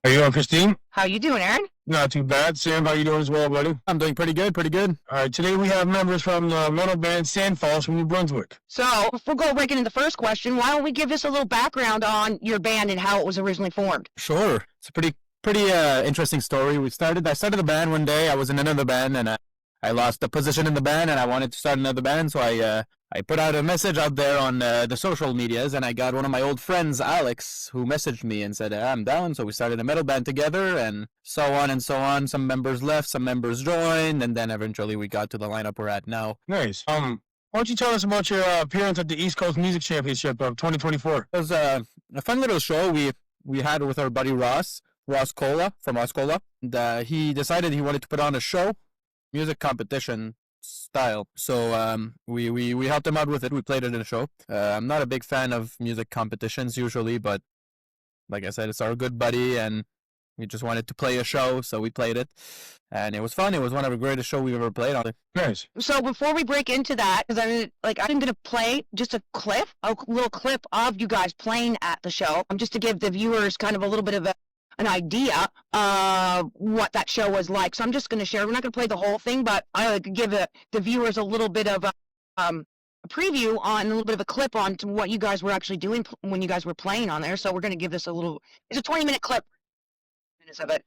How you doing, Christine? How you doing, Aaron? Not too bad. Sam, how you doing as well, buddy? I'm doing pretty good, pretty good. All right, today we have members from the metal band SandFalls from New Brunswick. So, before we go right into the first question, why don't we give us a little background on your band and how it was originally formed? Sure. It's a pretty interesting story. I started the band one day. I was in another band, and I lost the position in the band, and I wanted to start another band, so I put out a message out there on the social medias, and I got one of my old friends, Alex, who messaged me and said, I'm down. So we started a metal band together, and so on and so on. Some members left, some members joined, and then eventually we got to the lineup we're at now. Nice. Why don't you tell us about your appearance at the East Coast Music Championship of 2024? It was a fun little show we had with our buddy Ross Cola from Ross Cola. And, he decided he wanted to put on a show, music competition style. So we helped him out with it. We played it in a show. I'm not a big fan of music competitions usually, but like I said, it's our good buddy, and we just wanted to play a show, so we played it, and it was fun. It was one of the greatest shows we've ever played on it. Nice. So before we break into that, because I'm gonna play just a little clip of you guys playing at the show, just to give the viewers kind of a little bit of an idea of what that show was like. So I'm just going to share. We're not going to play the whole thing, but I could give the viewers a little bit of a preview on a little bit of a clip on to what you guys were actually doing when you guys were playing on there. So we're going to give this it's a 20-minute clip. Minutes of it.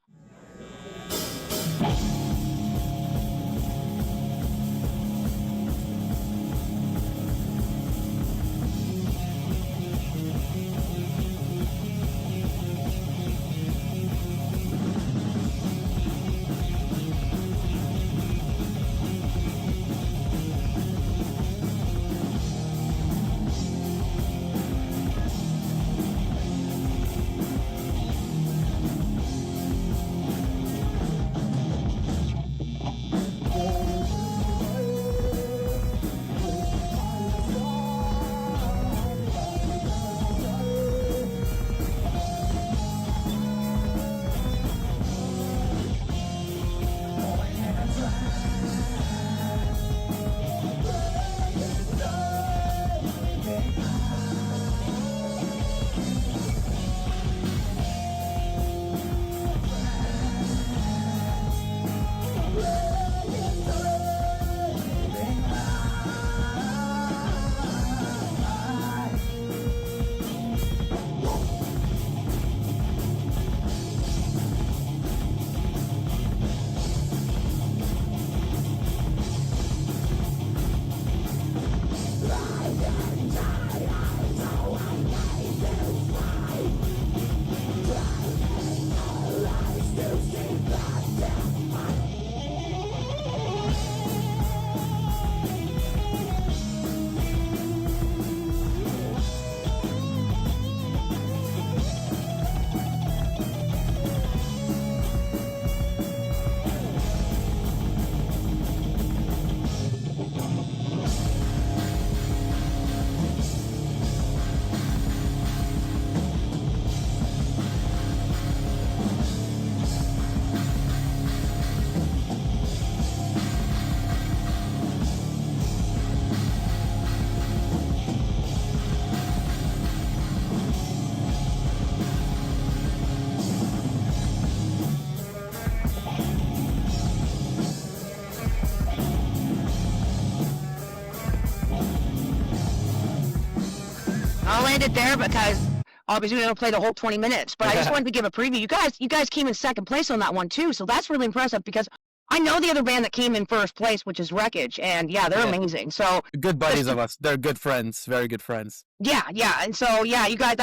I'll end it there because obviously we don't play the whole 20 minutes, but I just wanted to give a preview. You guys came in second place on that one too, so that's really impressive because I know the other band that came in first place, which is Wreckage, and yeah, they're amazing. So good buddies of us. They're good friends, very good friends. Yeah, and so yeah, you guys,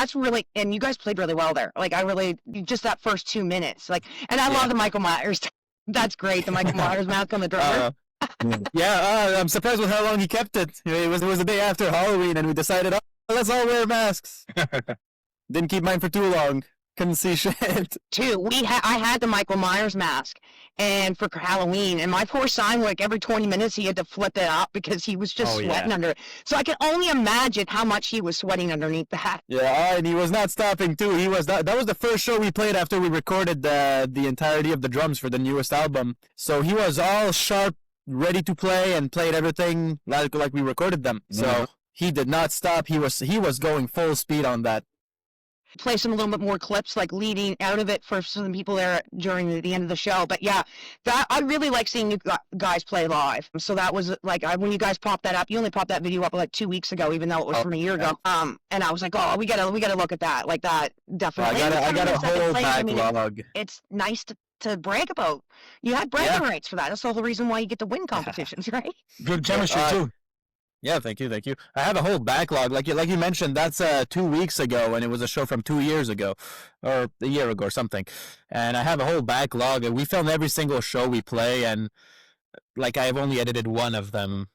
and you guys played really well there. Like just that first 2 minutes, and I love the Michael Myers. That's great, the Michael Myers mask on the drummer. I'm surprised with how long he kept it. It was the day after Halloween, and we decided, let's all wear masks. Didn't keep mine for too long. Couldn't see shit. I had the Michael Myers mask, and for Halloween, and my poor Simwick, every 20 minutes he had to flip it up because he was just sweating under it. So I can only imagine how much he was sweating underneath that. Yeah, and he was not stopping too. He was that was the first show we played after we recorded the entirety of the drums for the newest album. So he was all sharp, ready to play, and played everything like we recorded them. So he did not stop. He was going full speed on that. play some a little bit more clips, like leading out of it for some people there during the end of the show. But yeah, that I really like seeing you guys play live. So that was like when you guys popped that up. You only popped that video up like 2 weeks ago, even though it was from a year ago. And I was like, oh, we gotta look at that. Like that definitely. I got a whole backlog. It's nice to brag about. You had bragging rights for that. That's the whole reason why you get to win competitions, right? Good chemistry too. Yeah, thank you. I have a whole backlog, like you mentioned. That's 2 weeks ago, and it was a show from 2 years ago, or a year ago, or something. And I have a whole backlog, and we film every single show we play, and like I've only edited one of them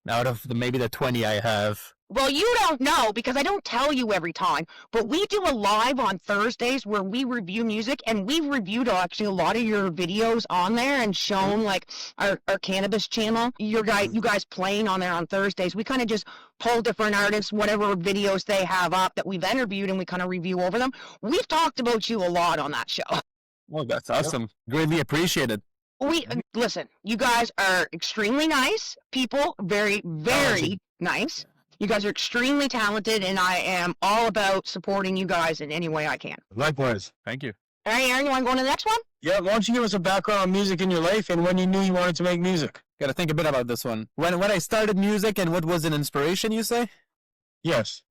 out of maybe the 20 I have. Well, you don't know because I don't tell you every time, but we do a live on Thursdays where we review music, and we've reviewed actually a lot of your videos on there and shown like our cannabis channel. You guys playing on there on Thursdays. We kind of just pull different artists, whatever videos they have up that we've interviewed, and we kind of review over them. We've talked about you a lot on that show. Well, that's awesome. Greatly appreciated. Listen, you guys are extremely nice people, very, very nice. You guys are extremely talented, and I am all about supporting you guys in any way I can. Likewise. Thank you. All right, Aaron, you want to go on to the next one? Yeah, why don't you give us a background on music in your life and when you knew you wanted to make music? Got to think a bit about this one. When I started music and what was an inspiration, you say? Yes.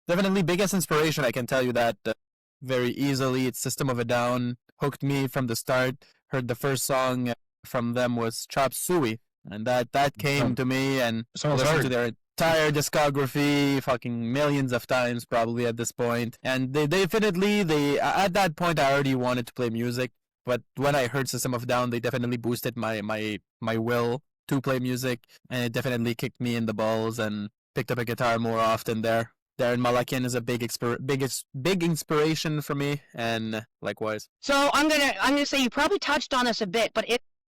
Definitely biggest inspiration, I can tell you that very easily. It's System of a Down. Hooked me from the start. Heard the first song from them was Chop Suey. And that came to me, and listened to their entire discography fucking millions of times probably at this point. And they definitely, at that point I already wanted to play music, but when I heard System of a Down, they definitely boosted my will to play music, and it definitely kicked me in the balls and picked up a guitar more often there. Darren Malakian is a big inspiration for me, and likewise. So I'm gonna say you probably touched on this a bit, but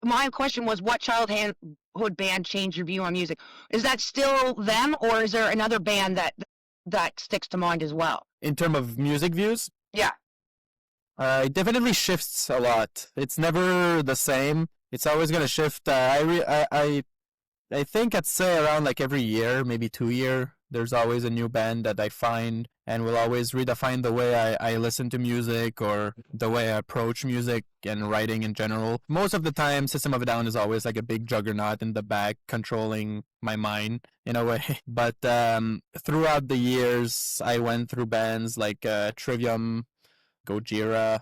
my question was, what childhood band changed your view on music? Is that still them, or is there another band that sticks to mind as well? In terms of music views? Yeah. It definitely shifts a lot. It's never the same. It's always gonna shift. I think I'd say around like every year, maybe 2 years, there's always a new band that I find and will always redefine the way I listen to music or the way I approach music and writing in general. Most of the time, System of a Down is always like a big juggernaut in the back controlling my mind in a way. But throughout the years, I went through bands like Trivium, Gojira,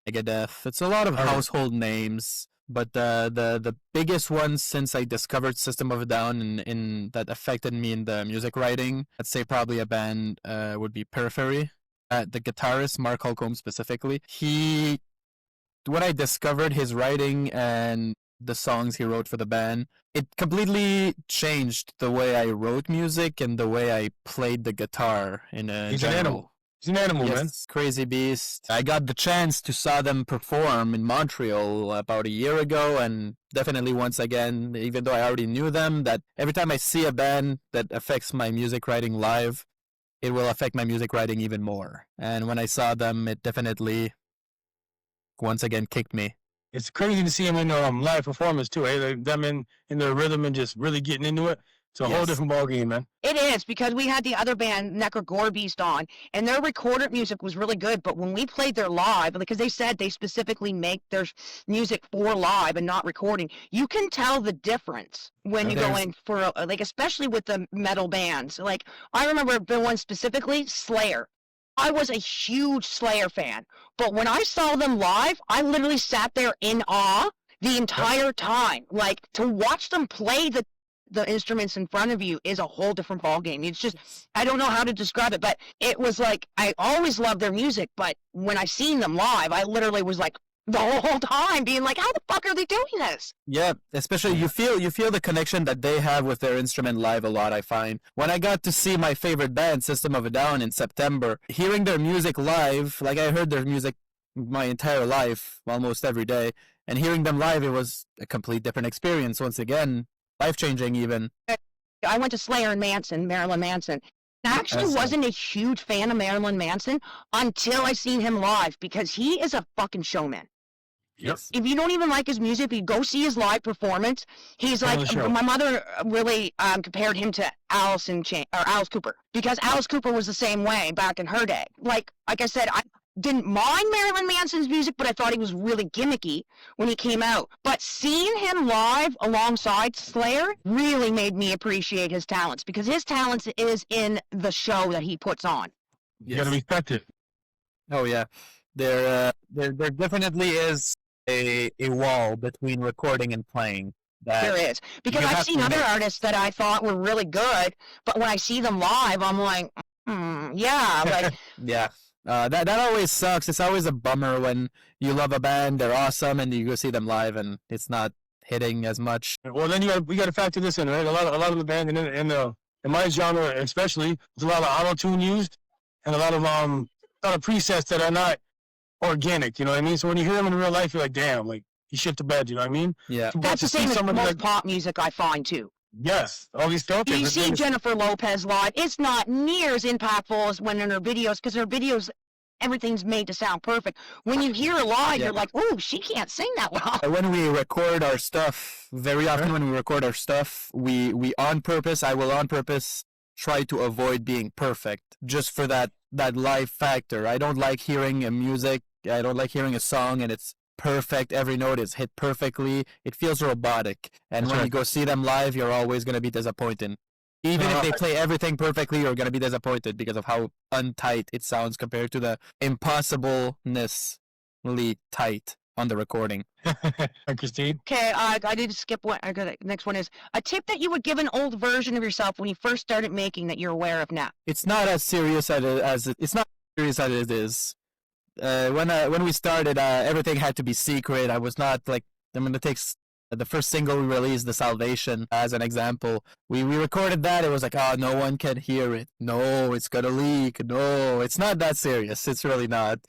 Megadeth. It's a lot of household names. But the biggest one since I discovered System of a Down in that affected me in the music writing, I'd say probably a band would be Periphery. The guitarist, Mark Holcomb specifically, when I discovered his writing and the songs he wrote for the band, it completely changed the way I wrote music and the way I played the guitar in a He's general. an animal. He's an animal, man. Crazy beast. I got the chance to saw them perform in Montreal about a year ago, and definitely once again, even though I already knew them, that every time I see a band that affects my music writing live, it will affect my music writing even more. And when I saw them, it definitely once again kicked me. It's crazy to see them in live performance too. Them in their rhythm and just really getting into it. It's a whole different ballgame, man. It is, because we had the other band, Necro Gore Beast, on, and their recorded music was really good, but when we played their live, because they said they specifically make their music for live and not recording, you can tell the difference when you go in for, like, especially with the metal bands. Like, I remember the one specifically, Slayer. I was a huge Slayer fan, but when I saw them live, I literally sat there in awe the entire time. Like, to watch them play the instruments in front of you is a whole different ballgame. It's just, I don't know how to describe it, but it was like, I always loved their music, but when I seen them live, I literally was like, the whole time being like, how the fuck are they doing this? Yeah, especially you feel the connection that they have with their instrument live a lot, I find. When I got to see my favorite band, System of a Down, in September, hearing their music live, like I heard their music my entire life, almost every day, and hearing them live, it was a complete different experience once again. Life-changing even. I went to Slayer and Marilyn Manson. I actually wasn't a huge fan of Marilyn Manson until I seen him live, because he is a fucking showman. Yes. If you don't even like his music, if you go see his live performance, he's On like, the show. my mother really compared him to Alice Cooper, because Alice Cooper was the same way back in her day. Like I said, I didn't mind Marilyn Manson's music, but I thought he was really gimmicky when he came out. But seeing him live alongside Slayer really made me appreciate his talents, because his talents is in the show that he puts on. You gotta respect it. Oh yeah, there definitely is a wall between recording and playing. There is, because you I've have seen to other make- artists that I thought were really good, but when I see them live, I'm like, yeah, like Yeah. That always sucks. It's always a bummer when you love a band, they're awesome, and you go see them live, and it's not hitting as much. Well, then we got to factor this in, right? A lot of the band in my genre, especially, there's a lot of auto tune used, and a lot of presets that are not organic. You know what I mean? So when you hear them in real life, you're like, damn, like he shit the bed. You know what I mean? Yeah. But that's to the see same as somebody most like, pop music I find too. yes, all these filters. You see Jennifer Lopez live, it's not near as impactful as when in her videos, because her videos, everything's made to sound perfect. When you hear her live, Yeah. you're like, oh, she can't sing that well. When we record our stuff, very often when we record our stuff, we on purpose, I will on purpose try to avoid being perfect, just for that live factor. I don't like hearing a music, I don't like hearing a song and it's perfect, every note is hit perfectly. It feels robotic. And That's when right. you go see them live, you're always going to be disappointed. Even if they play everything perfectly, you're going to be disappointed because of how untight it sounds compared to the impossiblenessly tight on the recording. Christine. Okay, I need to skip one. Next one is a tip that you would give an old version of yourself when you first started making that you're aware of now. It's not as serious as it's not serious as it is. When we started, everything had to be secret. I was not like, I'm gonna take the first single we released, "The Salvation," as an example. We recorded that. It was like, oh, no one can hear it. No, it's gonna leak. No, it's not that serious. It's really not.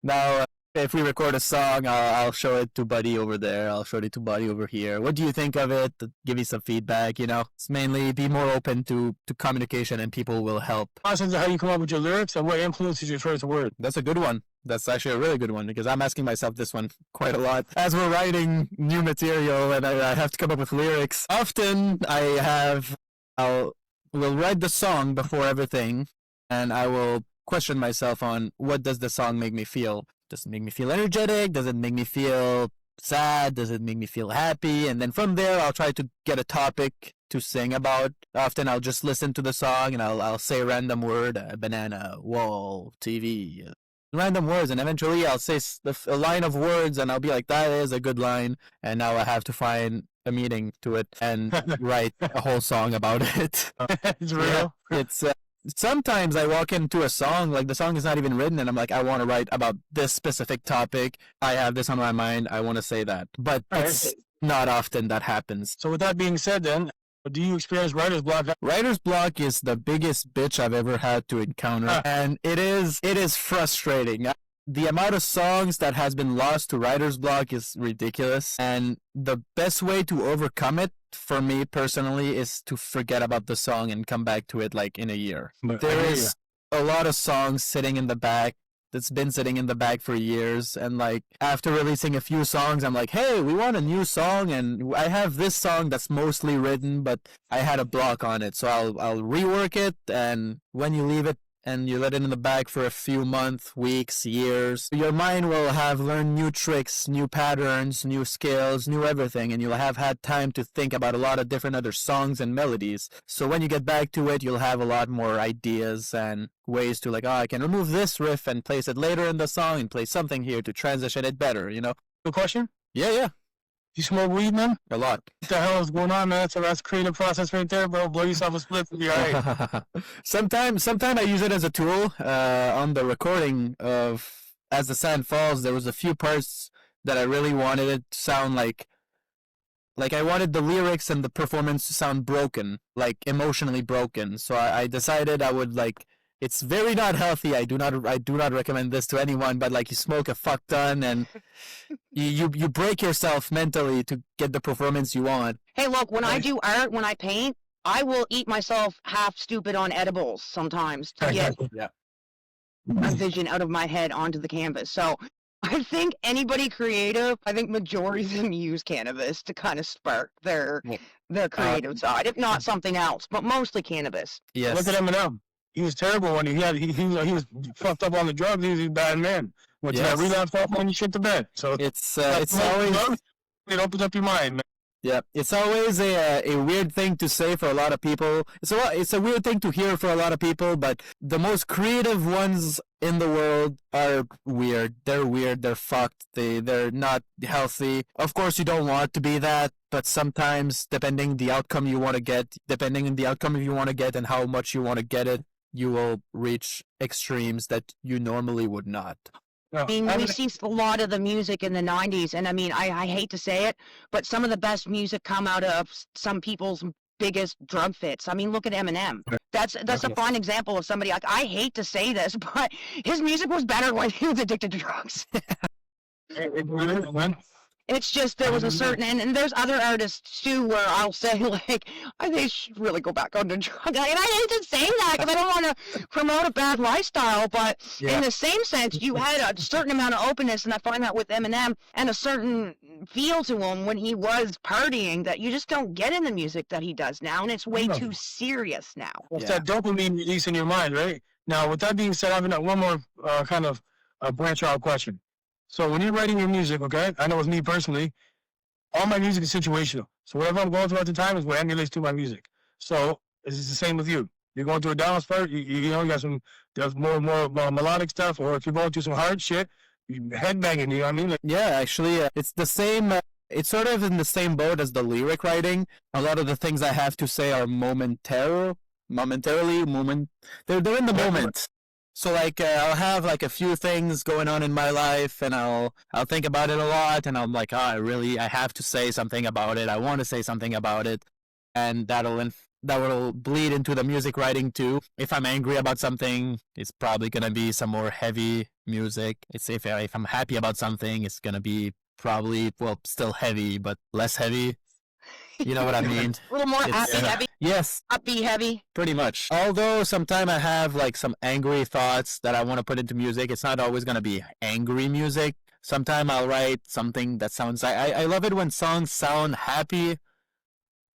Now, if we record a song, I'll show it to Buddy over there. I'll show it to Buddy over here. What do you think of it? Give me some feedback. You know, it's mainly be more open to communication, and people will help. Process of how you come up with your lyrics and what influences your first word. That's a good one. That's actually a really good one, because I'm asking myself this one quite a lot. As we're writing new material and I have to come up with lyrics, often will write the song before everything, and I will question myself on what does the song make me feel. Does it make me feel energetic? Does it make me feel sad? Does it make me feel happy? And then from there, I'll try to get a topic to sing about. Often I'll just listen to the song and I'll say a random word, banana, wall, TV, random words, and eventually I'll say a line of words and I'll be like, that is a good line, and now I have to find a meaning to it and write a whole song about it. It's real. Yeah, it's sometimes I walk into a song, like the song is not even written, and I'm like, I want to write about this specific topic. I have this on my mind. I want to say that. But it's not often that happens. So with that being said, then, do you experience writer's block? Writer's block is the biggest bitch I've ever had to encounter, and it is frustrating. The amount of songs that has been lost to writer's block is ridiculous, and the best way to overcome it, for me personally, is to forget about the song and come back to it like in a year. But There is a lot of songs sitting in the back that's been sitting in the back for years, and like after releasing a few songs, I'm like, hey, we want a new song, and I have this song that's mostly written, but I had a block on it, so I'll rework it, and when you leave it and you let it in the bag for a few months, weeks, years, your mind will have learned new tricks, new patterns, new skills, new everything, and you'll have had time to think about a lot of different other songs and melodies. So when you get back to it, you'll have a lot more ideas and ways to like, oh, I can remove this riff and place it later in the song and play something here to transition it better, you know? Good question. Yeah, You smoke weed, man? a lot. What the hell is going on, man? That's a creative process right there, bro. Blow yourself a split and be all right. Sometimes I use it as a tool. On the recording of As the Sand Falls, there was a few parts that I really wanted it to sound like I wanted the lyrics and the performance to sound broken, like emotionally broken. So I decided I would like. It's very not healthy. I do not recommend this to anyone. But like, you smoke a fuck ton and you break yourself mentally to get the performance you want. Hey, look, when I do art, when I paint, I will eat myself half stupid on edibles sometimes to get Yeah. a vision out of my head onto the canvas. So I think anybody creative, I think majority of them use cannabis to kind of spark their creative side, if not something else, but mostly cannabis. Yes. Look at Eminem. He was terrible when he was fucked up on the drugs. He was a bad man. Went to that relapse off when you shit the bed. So it's always, it opens up your mind, man. yeah, it's always a weird thing to say for a lot of people. It's a weird thing to hear for a lot of people, but the most creative ones in the world are weird. They're weird. They're fucked. They're not healthy. Of course, you don't want to be that, but sometimes, depending on the outcome you want to get, and how much you want to get it, you will reach extremes that you normally would not. I mean, we see a lot of the music in the 90s, and I mean, I hate to say it, but some of the best music come out of some people's biggest drug fits. I mean, look at Eminem. That's a fine example of somebody, like, I hate to say this, but his music was better when he was addicted to drugs. It's just there was a certain, and there's other artists too where I'll say, like, they should really go back on the drug. And I hate to say that because I don't want to promote a bad lifestyle, but in the same sense, you had a certain amount of openness, and I find that with Eminem, and a certain feel to him when he was partying that you just don't get in the music that he does now, and it's way too serious now. It's that dopamine release in your mind, right? Now, with that being said, I have one more kind of branch out question. So when you're writing your music, okay, I know with me personally, all my music is situational. So whatever I'm going through at the time is what emulates to my music. So it's the same with you. You're going through a down spurt, you know, you got there's more melodic stuff, or if you're going through some hard shit, you headbanging, you know what I mean? Like, yeah, actually, it's the same. It's sort of in the same boat as the lyric writing. A lot of the things I have to say are momentarily. They're in the moment. So like I'll have like a few things going on in my life, and I'll think about it a lot, and I'm like, I have to say something about it. I want to say something about it, and that will bleed into the music writing too. If I'm angry about something, it's probably gonna be some more heavy music. If I'm happy about something, it's gonna be probably still heavy but less heavy. You know what I mean? A little more heavy. Yes. Upbeat heavy. Pretty much. Although sometimes I have like some angry thoughts that I want to put into music. It's not always going to be angry music. Sometimes I'll write something that sounds... I love it when songs sound happy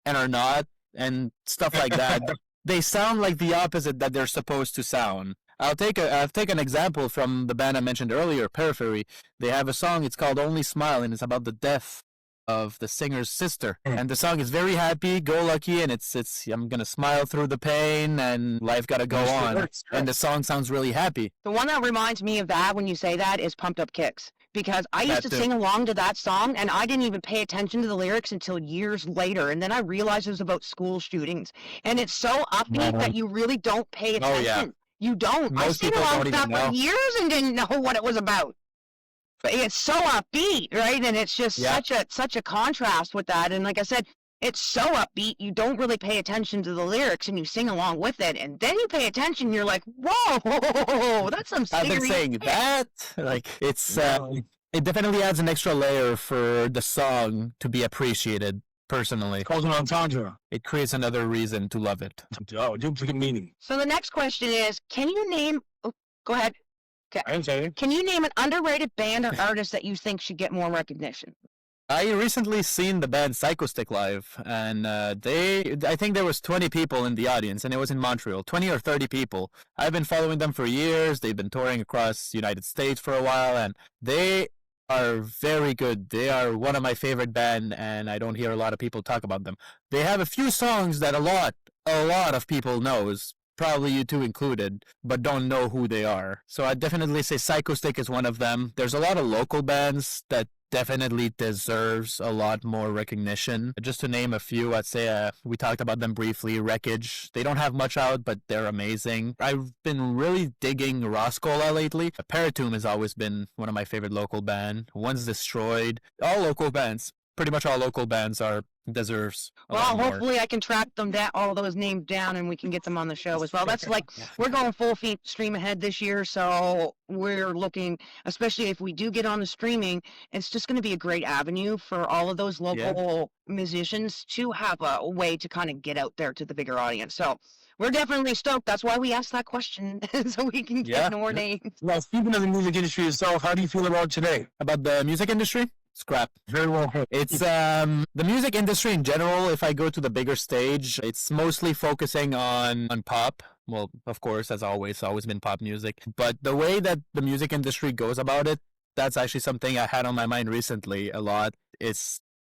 and are not, and stuff like that. They sound like the opposite that they're supposed to sound. I'll take an example from the band I mentioned earlier, Periphery. They have a song, it's called Only Smile, and it's about the death of the singer's sister, and the song is very happy, go lucky, and it's I'm gonna smile through the pain, and life gotta go on, and the song sounds really happy. The one that reminds me of that when you say that is Pumped Up Kicks, because I used to sing along to that song, and I didn't even pay attention to the lyrics until years later, and then I realized it was about school shootings, and it's so upbeat that you really don't pay attention. Oh, yeah. You don't. I sang along to that for years and didn't know what it was about. But it's so upbeat, right? And it's just such a contrast with that. And like I said, it's so upbeat, you don't really pay attention to the lyrics, and you sing along with it. And then you pay attention, you're like, whoa, that's some serious... I've been saying that. Like, it's it definitely adds an extra layer for the song to be appreciated, personally. Calls an entendre. It creates another reason to love it. Oh, duplicate meaning. So the next question is, can you name... Oh, go ahead. Okay. I didn't say it. Can you name an underrated band or artist that you think should get more recognition? I recently seen the band Psychostick live, and I think there was 20 people in the audience, and it was in Montreal, 20 or 30 people. I've been following them for years. They've been touring across the United States for a while, and they are very good. They are one of my favorite band, and I don't hear a lot of people talk about them. They have a few songs that a lot of people knows, probably you two included, but don't know who they are. So I'd definitely say Psychostick is one of them. There's a lot of local bands that definitely deserves a lot more recognition. Just to name a few, I'd say we talked about them briefly. Wreckage. They don't have much out, but they're amazing. I've been really digging Roscola lately. Paratomb has always been one of my favorite local bands. Once Destroyed. All local bands. Pretty much all local bands are deserves a Well, lot more. hopefully I can track them down, all those names down, and we can get them on the show as well. That's like, we're going full stream ahead this year, so we're looking, especially if we do get on the streaming, it's just going to be a great avenue for all of those local musicians to have a way to kind of get out there to the bigger audience. So we're definitely stoked. That's why we asked that question, so we can get more names. Now, speaking of the music industry itself, how do you feel about today? About the music industry? Scrap. Very well put. It's the music industry in general. If I go to the bigger stage, it's mostly focusing on pop. Well, of course, as always, it's always been pop music. But the way that the music industry goes about it, that's actually something I had on my mind recently a lot.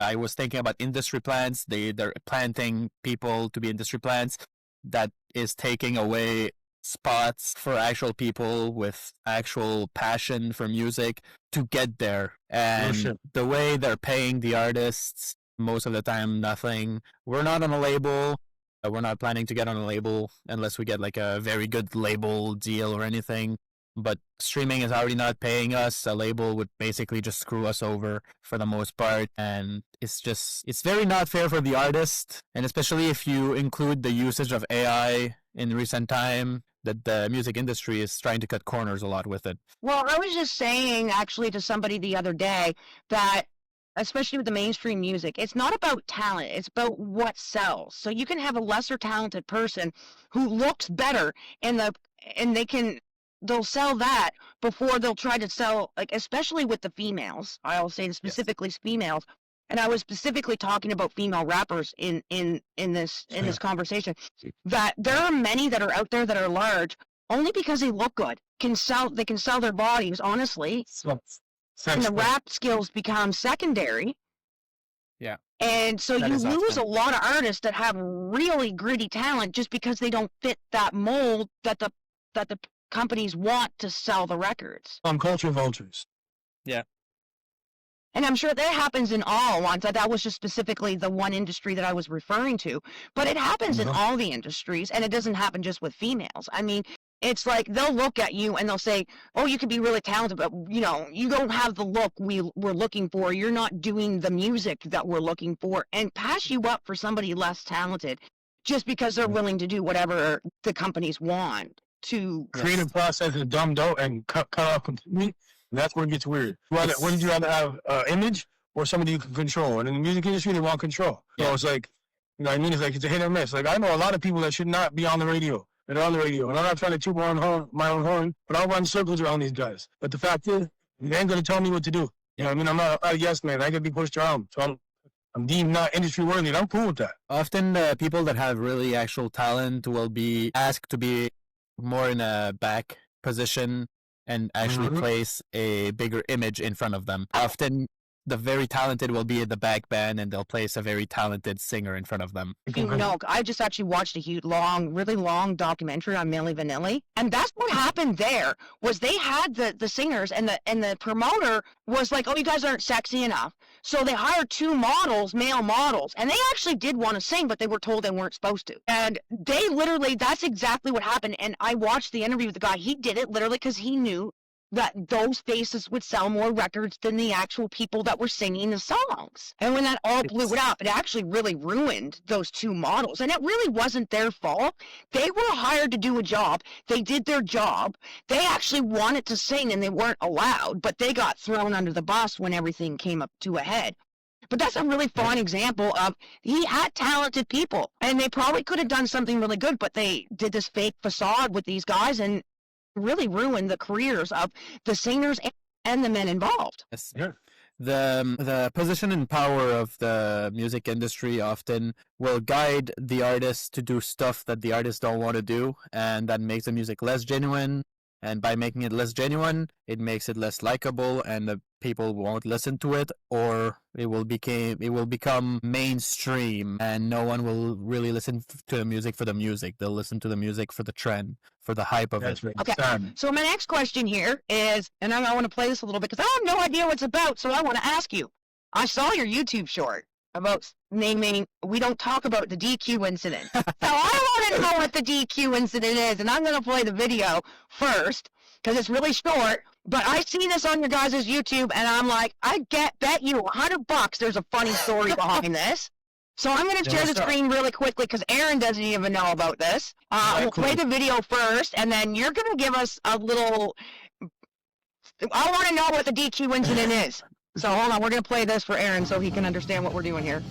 I was thinking about industry plants. They're planting people to be industry plants. That is taking away spots for actual people with actual passion for music to get there. And the way they're paying the artists, most of the time, nothing. We're not on a label. We're not planning to get on a label unless we get like a very good label deal or anything. But streaming is already not paying us. A label would basically just screw us over for the most part. And it's very not fair for the artist. And especially if you include the usage of AI in recent time, that the music industry is trying to cut corners a lot with it. Well, I was just saying actually to somebody the other day that, especially with the mainstream music, it's not about talent, it's about what sells. So you can have a lesser talented person who looks better and they'll sell that before they'll try to sell, like, especially with the females. I'll say specifically females. And I was specifically talking about female rappers in this conversation, that there are many that are out there that are large only because they look good. They can sell their bodies, honestly. And the rap skills become secondary. Yeah. And so you lose a lot of artists that have really gritty talent just because they don't fit that mold that the companies want to sell the records. Culture vultures. Yeah. And I'm sure that happens in all ones. That was just specifically the one industry that I was referring to. But it happens in all the industries, and it doesn't happen just with females. I mean, it's like they'll look at you and they'll say, oh, you could be really talented, but, you don't have the look we're looking for. You're not doing the music that we're looking for, and pass you up for somebody less talented just because they're willing to do whatever the companies want to. Creative process is dumbed out and cut off completely. And that's where it gets weird. What did you rather have, image or somebody you can control? And in the music industry, they want control. So it's like, you know what I mean? It's like, it's a hit or miss. Like, I know a lot of people that should not be on the radio. That are on the radio. And I'm not trying to toot my own horn, but I'll run circles around these guys. But the fact is, they ain't going to tell me what to do. You know what I mean? I'm not a yes man. I can be pushed around. So I'm deemed not industry worthy, and I'm cool with that. Often people that have really actual talent will be asked to be more in a back position and actually place a bigger image in front of them. Often the very talented will be at the back band and they'll place a very talented singer in front of them. I just actually watched a really long documentary on Milli Vanilli, and that's what happened there. Was they had the singers, and the promoter was like, "Oh, you guys aren't sexy enough," so they hired two male models, and they actually did want to sing, but they were told they weren't supposed to. And that's exactly what happened. And I watched the interview with the guy. He did it literally because he knew that those faces would sell more records than the actual people that were singing the songs. And when that all blew up, it actually really ruined those two models. And it really wasn't their fault. They were hired to do a job. They did their job. They actually wanted to sing and they weren't allowed, but they got thrown under the bus when everything came up to a head. But that's a really fun example of, he had talented people and they probably could have done something really good, but they did this fake facade with these guys and really ruined the careers of the singers and the men involved. Yes. Yeah. The position and power of the music industry often will guide the artists to do stuff that the artists don't want to do, and that makes the music less genuine. And by making it less genuine, it makes it less likable, and the people won't listen to it, or it will become mainstream, and no one will really listen to the music for the music. They'll listen to the music for the trend, for the hype of it. Okay. So my next question here is, and I want to play this a little bit because I have no idea what it's about, so I want to ask you. I saw your YouTube short about naming, we don't talk about the DQ incident. So I want to know what the DQ incident is, and I'm going to play the video first because it's really short, but I see this on your guys' YouTube, and I'm like, bet you $100 there's a funny story behind this. So I'm going to Yeah, share the let's start. screen really quickly because Aaron doesn't even know about this. Right, We'll play cool. the video first, and then you're going to give us a little. I want to know what the DQ incident is. So hold on, we're going to play this for Aaron so he can understand what we're doing here.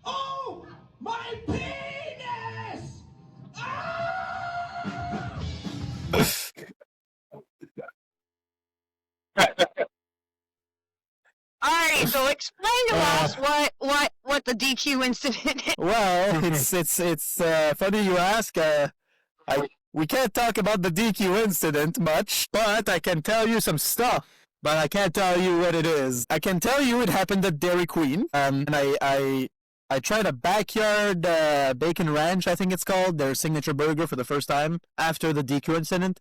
Oh, my penis! All right, so explain to us what the DQ incident is. Well, it's funny you ask. We can't talk about the DQ incident much, but I can tell you some stuff. But I can't tell you what it is. I can tell you it happened at Dairy Queen. And I tried a backyard bacon ranch, I think it's called, their signature burger for the first time after the DQ incident.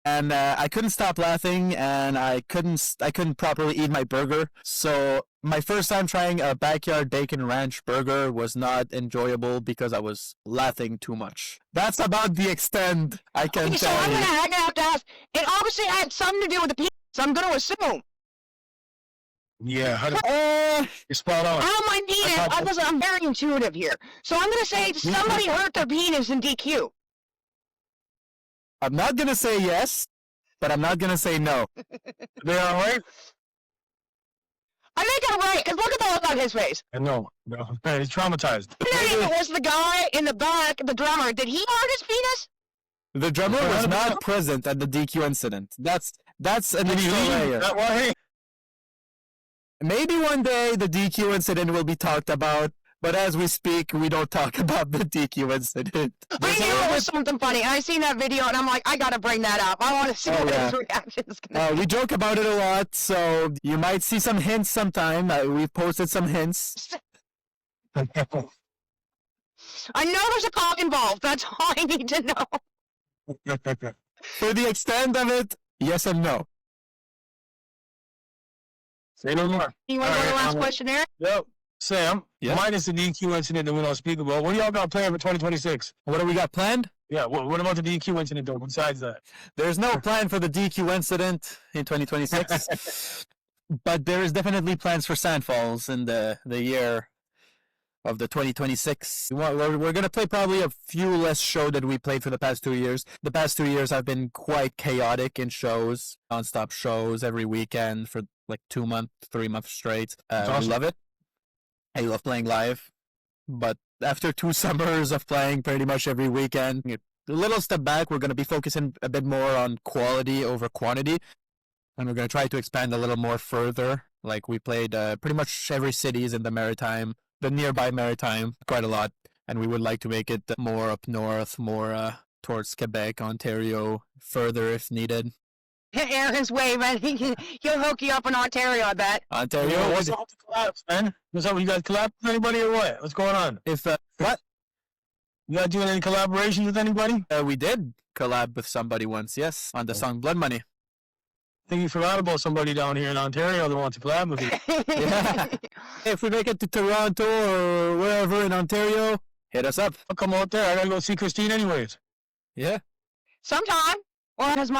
And I couldn't stop laughing, and I couldn't properly eat my burger. So my first time trying a backyard bacon ranch burger was not enjoyable because I was laughing too much. That's about the extent I can Okay, so tell I'm you. going to have to ask. It obviously had something to do with the penis. So I'm going to assume. Yeah, you're spot on. How my penis? I'm very intuitive here. So I'm going to say somebody hurt their penis in DQ. I'm not gonna say yes, but I'm not gonna say no. They all right? I think I'm right, because look at the look on his face. No, he's traumatized. It was the guy in the back, the drummer. Did he hurt his penis? The drummer was not present at the DQ incident. That's an Did he extra leave layer. that way? Maybe one day the DQ incident will be talked about, but as we speak, we don't talk about the DQ incident. I knew it was something funny. I seen that video, and I'm like, I gotta bring that up. I want to see what his reaction is gonna be. We joke about it a lot, so you might see some hints sometime. We've posted some hints. I know there's a cock involved. That's all I need to know. For the extent of it, yes and no. Say no more. You want to go to the last question, Aaron? Yep. Sam, Yeah. minus the DQ incident that we don't speak about, what do y'all got planned for 2026? What do we got planned? Yeah, what about the DQ incident though, besides that? There's no plan for the DQ incident in 2026, but there is definitely plans for SandFalls in the year of the 2026. We're going to play probably a few less shows that we played for the past 2 years. The past 2 years have been quite chaotic in shows, non-stop shows every weekend for like 2 months, 3 months straight. Awesome. We love it. I love playing live, but after 2 summers of playing pretty much every weekend, a little step back, we're going to be focusing a bit more on quality over quantity, and we're going to try to expand a little more further. Like we played pretty much every cities in the Maritime, the nearby Maritime, quite a lot, and we would like to make it more up north, more towards Quebec, Ontario, further if needed. Aaron's waving. He'll hook you up in Ontario, I bet. Ontario, What's up with the collabs, man? What's up? You guys collab with anybody or what? What's going on? if what? You guys doing any collaborations with anybody? We did collab with somebody once, yes, on the song Blood Money. I think you forgot about somebody down here in Ontario that wants to collab with you. Yeah. If we make it to Toronto or wherever in Ontario, hit us up. I'll come out there. I gotta go see Christine anyways. Yeah. Sometime. Or because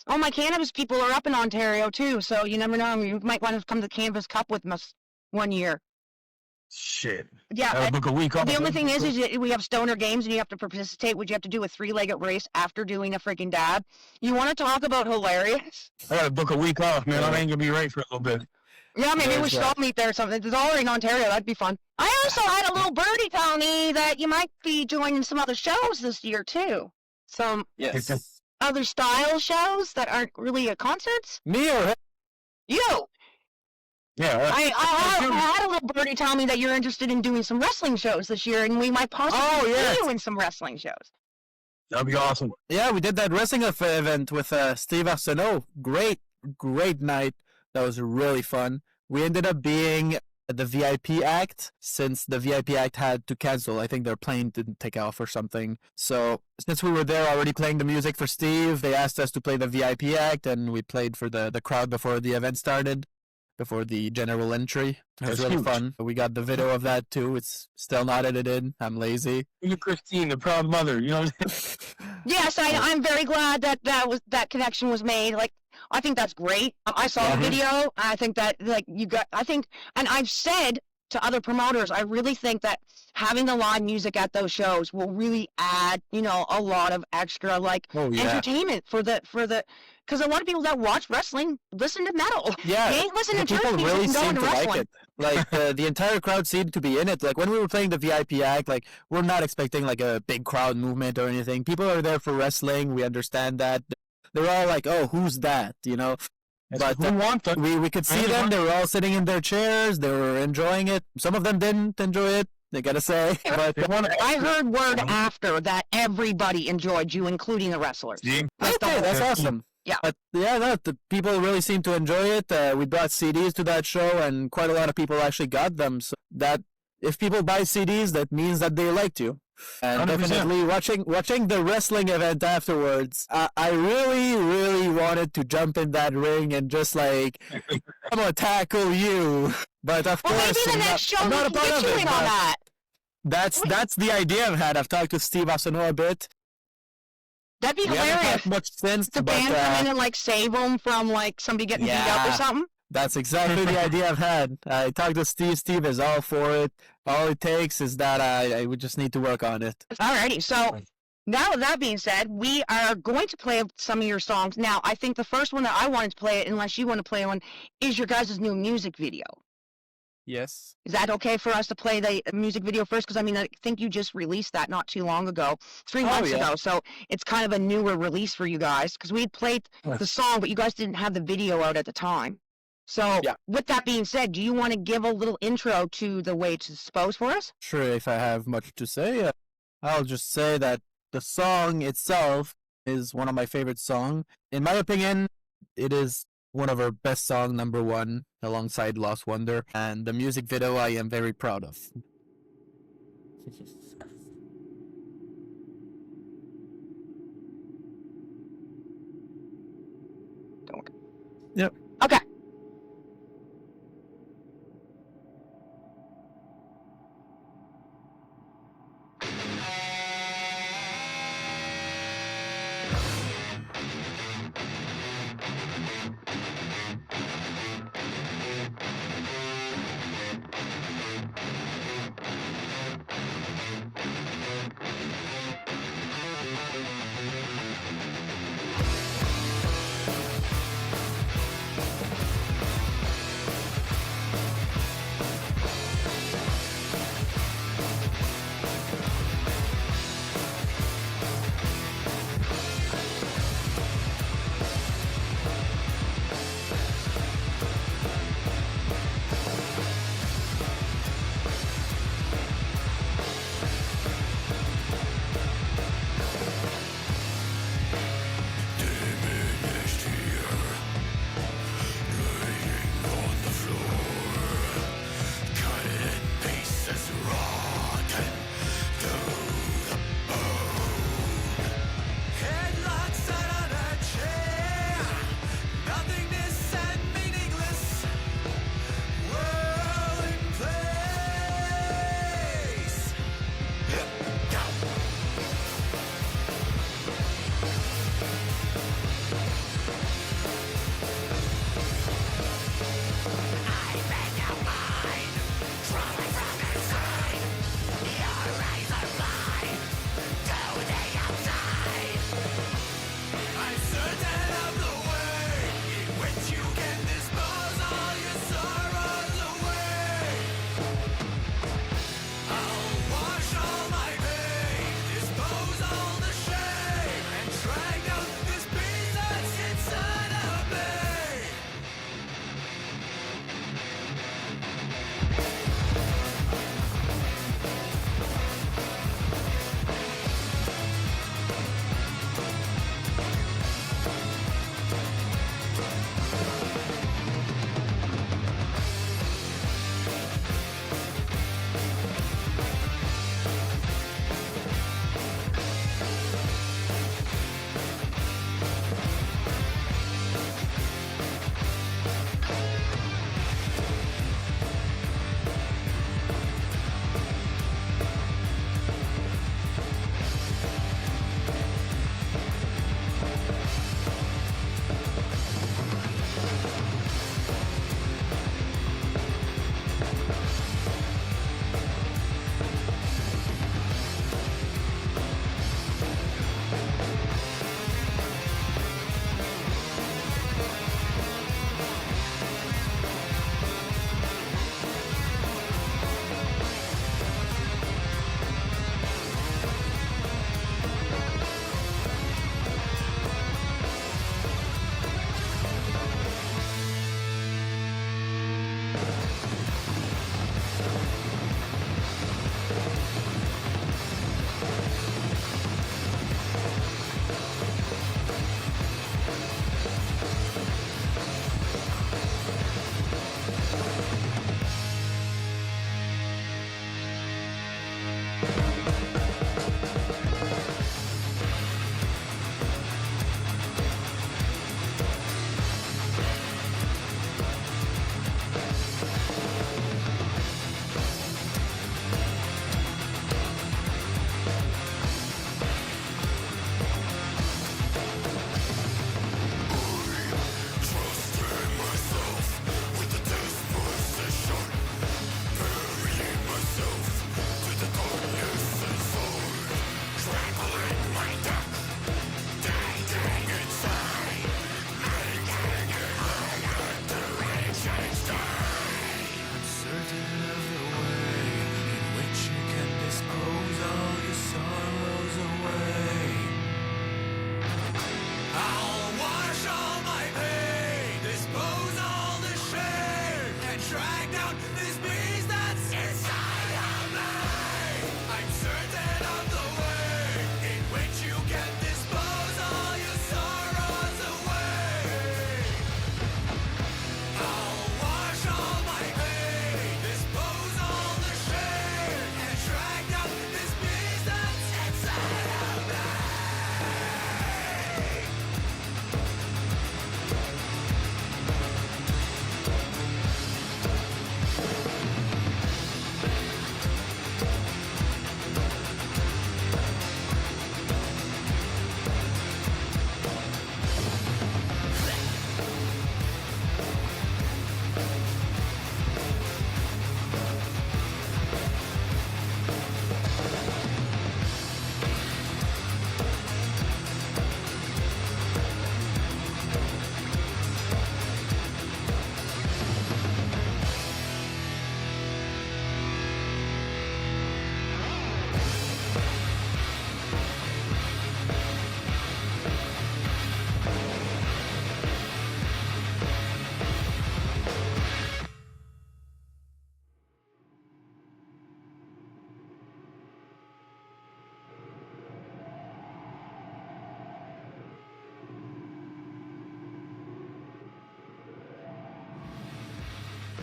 all my cannabis people are up in Ontario too, so you never know. You might want to come to Canvas Cup with us one year. Shit. Yeah. Gotta book a week off. The only thing is that we have stoner games and you have to participate. Would you have to do a 3-legged race after doing a freaking dab? You want to talk about hilarious? I gotta book a week off, man. I ain't gonna be right for a little bit. Yeah, maybe we There's should that. all meet there or something. It's already in Ontario. That'd be fun. I also had a little birdie tell me that you might be joining some other shows this year too. Some Yes. other style shows that aren't really concerts. Me or him? You. Yeah. I had a little birdie tell me that you're interested in doing some wrestling shows this year, and we might possibly see you in some wrestling shows. That'd be awesome. Yeah, we did that wrestling event with Steve Arsenault. Great night. That was really fun. We ended up being the VIP act since the VIP act had to cancel. I think their plane didn't take off or something. So since we were there already playing the music for Steve, they asked us to play the VIP act, and we played for the crowd before the event started. before the general entry. It was That's really huge. fun. We got the video of that too. It's still not edited. I'm lazy. Look at Christine, the proud mother. You know what I'm saying? Yes, I'm very glad that connection was made. Like, I think that's great. I saw the video. I think that and I've said to other promoters, I really think that having the live music at those shows will really add, a lot of extra entertainment for the, because a lot of people that watch wrestling listen to metal. Yeah, They ain't listening to people church music really and going seem to to wrestling. like it. Like the entire crowd seemed to be in it. Like when we were playing the VIP act, like we're not expecting like a big crowd movement or anything. People are there for wrestling. We understand that. They're all like, "Oh, who's that?" But who want them? we could see them. They were all sitting in their chairs. They were enjoying it. Some of them didn't enjoy it. They gotta say, but I heard word after that everybody enjoyed you, including the wrestlers. okay, that's awesome. Yeah. But yeah, no, the people really seem to enjoy it. We brought CDs to that show, and quite a lot of people actually got them. So that if people buy CDs, that means that they liked you. And 100%. definitely watching the wrestling event afterwards, I really, really wanted to jump in that ring and just like, I'm gonna tackle you. But of Well, course, maybe the next show I'm we not a can part get of you it. in on that. That's the idea I've had. I've talked to Steve Arsenault a bit. That'd be We haven't hilarious. talked much since, The but band come in and save them from somebody getting beat up or something. that's exactly the idea I've had. I talked to Steve. Steve is all for it. All it takes is that I would just need to work on it. Alrighty, so now with that being said, we are going to play some of your songs. Now, I think the first one that I wanted to play, unless you want to play one, is your guys' new music video. Yes. Is that okay for us to play the music video first? Because I think you just released that not too long ago, 3 months ago. So it's kind of a newer release for you guys because we had played the song, but you guys didn't have the video out at the time. So with that being said, do you want to give a little intro to the way to dispose for us? Sure, if I have much to say, I'll just say that the song itself is one of my favorite songs. In my opinion, it is one of our best songs, number one, alongside Lost Wonder. And the music video I am very proud of. Yep. Okay.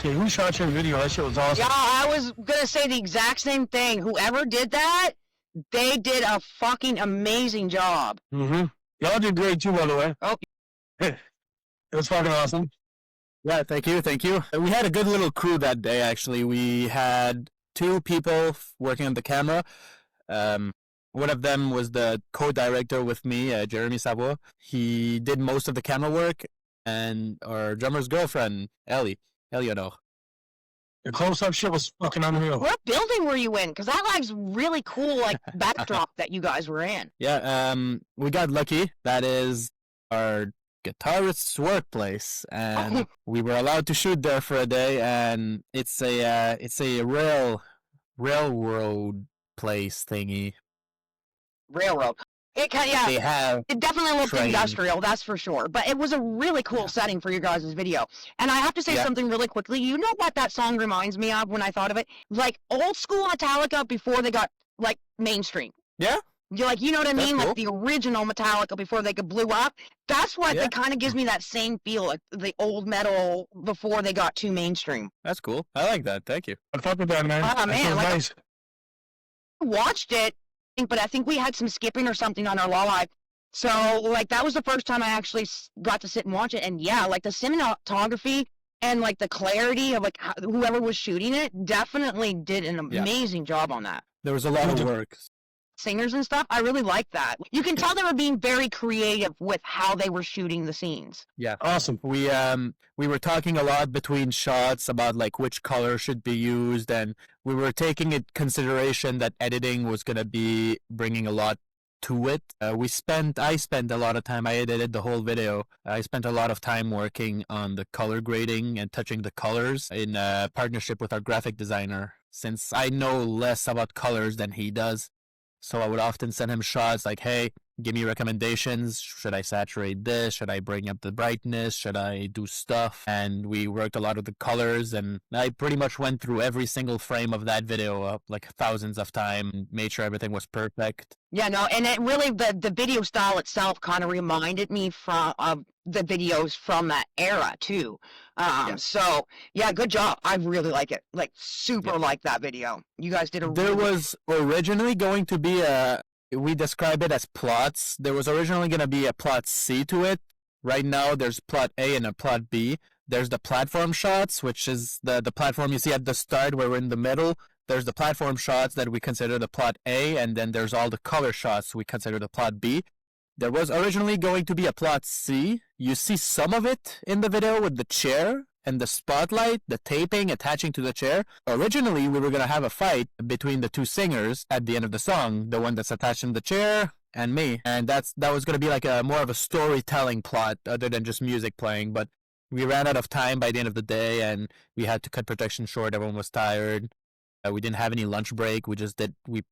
Okay, who shot your video? That shit was awesome. Yeah, I was gonna say the exact same thing. Whoever did that, they did a fucking amazing job. Mm-hmm. Y'all did great too, by the way. Oh. It was fucking awesome. Yeah, thank you. We had a good little crew that day, actually. We had 2 people working on the camera. One of them was the co-director with me, Jeremy Savoy. He did most of the camera work, and our drummer's girlfriend, Eleanor. The close-up shit was fucking unreal. What building were you in? Because that like's really cool, like backdrop that you guys were in. Yeah, we got lucky. That is our guitarist's workplace, and we were allowed to shoot there for a day. And it's a railroad place thingy. Railroad. It kind yeah. They have It definitely looked train. industrial, that's for sure. But it was a really cool setting for your guys' video. And I have to say something really quickly. You know what that song reminds me of when I thought of it? Like old school Metallica before they got like mainstream. Yeah. You're like, you know what I That's mean? cool. Like the original Metallica before they could blew up. That's what it kind of gives me that same feel, like the old metal before they got too mainstream. That's cool. I like that. Thank you. I fuck with that, man. Oh, That man, feels like- nice. Watched it, but I think we had some skipping or something on our live. So, like, that was the first time I actually got to sit and watch it. And yeah, like the cinematography and like the clarity of like whoever was shooting it definitely did an amazing job on that. There was a lot of work. Singers and stuff, I really like that. You can tell they were being very creative with how they were shooting the scenes. Yeah. Awesome. We were talking a lot between shots about like which color should be used, and we were taking into consideration that editing was gonna be bringing a lot to it. I spent a lot of time. I edited the whole video. I spent a lot of time working on the color grading and touching the colors in partnership with our graphic designer, since I know less about colors than he does. So I would often send him shots like, hey, give me recommendations. Should I saturate this? Should I bring up the brightness? Should I do stuff? And we worked a lot with the colors, and I pretty much went through every single frame of that video like thousands of times, made sure everything was perfect. Yeah, no, and it really, the video style itself kind of reminded me of the videos from that era too. So yeah, good job. I really like it. Like super like that video. You guys did a There was originally going to be we describe it as plots. There was originally going to be a plot C to it. Right now there's plot A and a plot B. There's the platform shots, which is the platform you see at the start where we're in the middle. There's the platform shots that we consider the plot A, and then there's all the color shots we consider the plot B. There was originally going to be a plot C. You see some of it in the video with the chair and the spotlight, the taping attaching to the chair. Originally, we were going to have a fight between the 2 singers at the end of the song, the one that's attached in the chair and me. And that was going to be like a more of a storytelling plot other than just music playing. But we ran out of time by the end of the day, and we had to cut production short. Everyone was tired. We didn't have any lunch break. We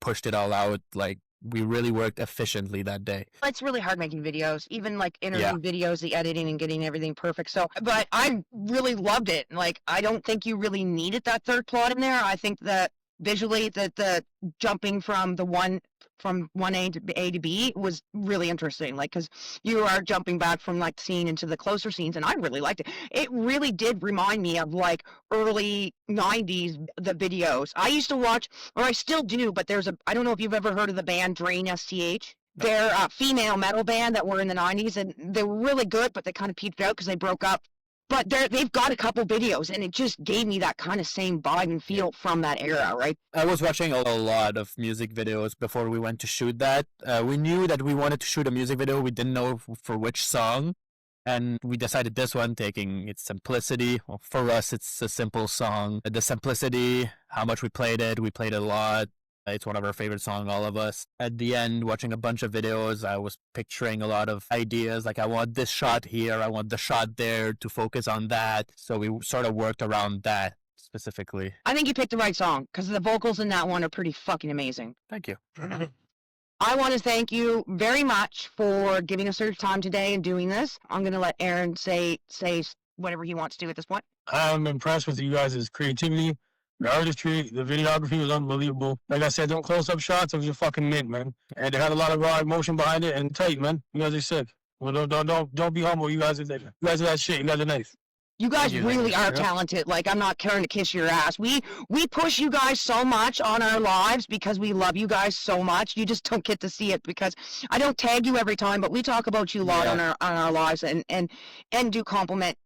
pushed it all out. Like, we really worked efficiently that day. It's really hard making videos, even like interview videos, the editing and getting everything perfect. So, but I really loved it. Like, I don't think you really needed that third plot in there. I think that visually that the jumping from one A to B was really interesting. Like, cause you are jumping back from like scene into the closer scenes, and I really liked it. It really did remind me of like early 90s, the videos. I used to watch, or I still do, but I don't know if you've ever heard of the band Drain STH. They're a female metal band that were in the 90s, and they were really good, but they kind of peaked out because they broke up. But they've got a couple videos, and it just gave me that kind of same vibe and feel from that era, right? I was watching a lot of music videos before we went to shoot that. We knew that we wanted to shoot a music video. We didn't know for which song. And we decided this one, taking its simplicity. Well, for us, it's a simple song. The simplicity, how much we played it a lot. It's one of our favorite songs, all of us. At the end, watching a bunch of videos, I was picturing a lot of ideas. Like, I want this shot here, I want the shot there, to focus on that. So we sort of worked around that specifically. I think you picked the right song, because the vocals in that one are pretty fucking amazing. Thank you. I want to thank you very much for giving us your time today and doing this. I'm going to let Aaron say whatever he wants to do at this point. I'm impressed with you guys' creativity. The artistry, the videography was unbelievable. Like I said, them close-up shots, it was just fucking mint, man. And they had a lot of raw emotion behind it, and tight, man. You guys are sick. Well, don't be humble. You guys are that shit. You guys are nice. You guys Thank you, really are Yep. talented. Like, I'm not caring to kiss your ass. We push you guys so much on our lives because we love you guys so much. You just don't get to see it because I don't tag you every time, but we talk about you a lot Yeah. on our lives and do compliment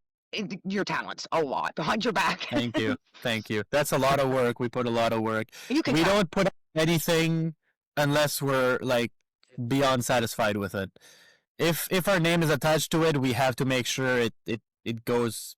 your talents a lot behind your back. Thank you. Thank you. That's a lot of work. We put a lot of work. You can We tell. don't put anything unless we're like beyond satisfied with it. If our name is attached to it, we have to make sure it goes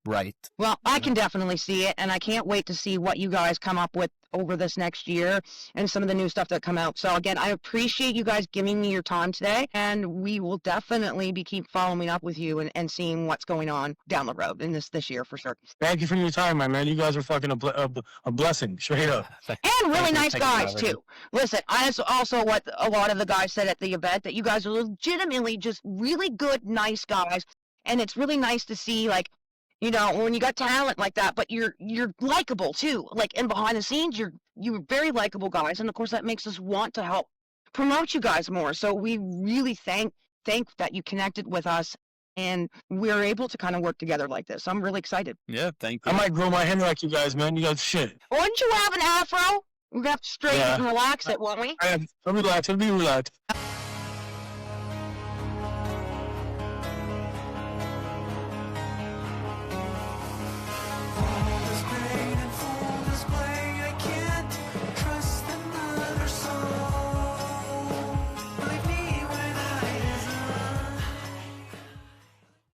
right. Well, I can definitely see it, and I can't wait to see what you guys come up with over this next year and some of the new stuff that come out. So again, I appreciate you guys giving me your time today, and we will definitely be keep following up with you and seeing what's going on down the road in this year for sure. Thank you for your time, my man. You guys are fucking a blessing, straight up. And really you. nice Thank you, guys Robert. too. Listen, that's also what a lot of the guys said at the event, that you guys are legitimately just really good, nice guys, and it's really nice to see, like, you know, when you got talent like that, but you're likable too. Like, and behind the scenes, you're very likable guys, and of course that makes us want to help promote you guys more. So we really thank that you connected with us, and we're able to kind of work together like this. I'm really excited. Yeah, thank you. I might grow my hair like you guys, man. You guys shit. Wouldn't you have an afro? We're gonna have to straighten Yeah. it and relax it, won't we? I'll relax. It'll be relaxed.